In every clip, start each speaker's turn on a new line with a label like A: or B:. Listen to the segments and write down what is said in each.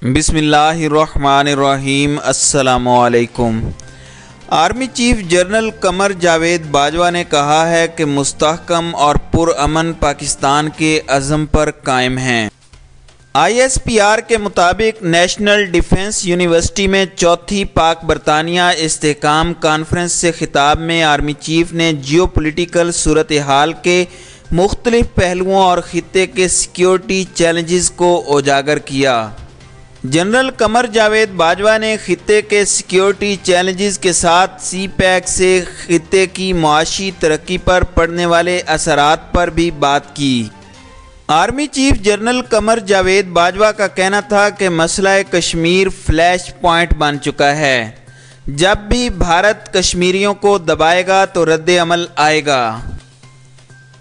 A: بسم اللہ الرحمن الرحیم۔ السلام علیکم۔ Army chief general Qamar Javed Bajwa نے کہا ہے کہ مستحکم اور پرامن پاکستان کے عزم پر قائم ہیں۔ ISPR کے مطابق نیشنل ڈیفنس یونیورسٹی میں چوتھی پاک برطانیہ استحکام کانفرنس سے خطاب میں آرمی چیف نے جیو پولیٹیکل صورتحال کے مختلف پہلوؤں اور خطے کے سیکیورٹی چیلنجز کو اجاگر کیا۔ جنرل قمر جاوید باجوہ نے خطے کے سیکیورٹی چیلنجز کے ساتھ سی پیک سے خطے کی معاشی ترقی پر پڑنے والے اثرات پر بھی بات کی۔ Army chief general Qamar Javed Bajwa کا کہنا تھا کہ مسئلہ کشمیر فلیش پوائنٹ بن چکا ہے۔ جب بھی بھارت کشمیریوں کو دبائے گا تو رد عمل آئے گا۔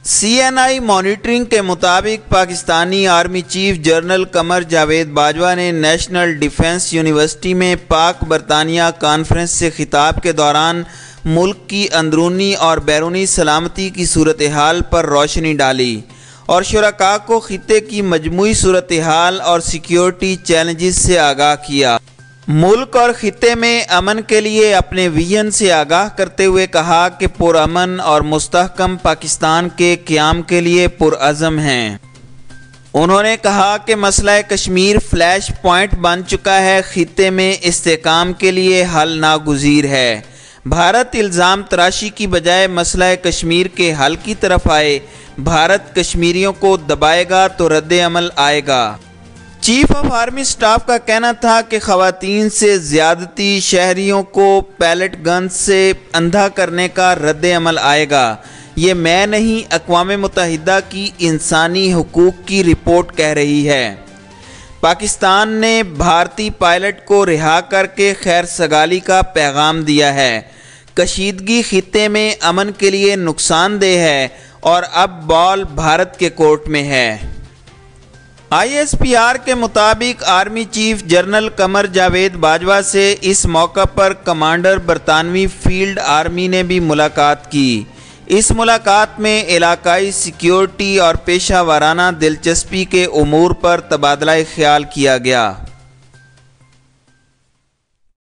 A: CNI مانیٹرنگ کے مطابق Pakistani army chief general Qamar Javed Bajwa نے نیشنل ڈیفنس یونیورسٹی میں پاک برطانیہ کانفرنس سے خطاب کے دوران ملک کی اندرونی اور بیرونی سلامتی کی صورتحال پر روشنی ڈالی اور شرکاء کو خطے کی مجموعی صورتحال اور سیکیورٹی چیلنجز سے آگاہ کیا۔ ملک اور خطے میں امن کے لیے اپنے ویژن سے آگاہ کرتے ہوئے کہا کہ پرامن اور مستحکم پاکستان کے قیام کے لیے پرعزم ہیں۔ انہوں نے کہا کہ مسئلہ کشمیر فلیش پوائنٹ بن چکا ہے، خطے میں استحکام کے لیے حل ناگزیر ہے۔ بھارت الزام تراشی کی بجائے مسئلہ کشمیر کے حل کی طرف آئے۔ بھارت کشمیریوں کو دبائے گا تو رد عمل آئے گا۔ چیف آف آرمی سٹاف کا کہنا تھا کہ خواتین سے زیادتی، شہریوں کو پیلٹ گن سے اندھا کرنے کا رد عمل آئے گا۔ یہ میں نہیں، اقوام متحدہ کی انسانی حقوق کی رپورٹ کہہ رہی ہے۔ پاکستان نے بھارتی پائلٹ کو رہا کر کے خیر سگالی کا پیغام دیا ہے۔ کشیدگی خطے میں امن کے لیے نقصان دہ ہے اور اب بال بھارت کے کورٹ میں ہے۔ ISPR کے مطابق army chief general Qamar Javed Bajwa سے اس موقع پر کمانڈر برطانوی فیلڈ آرمی نے بھی ملاقات کی۔ اس ملاقات میں علاقائی سیکیورٹی اور پیشہ ورانہ دلچسپی کے امور پر تبادلہ خیال کیا گیا۔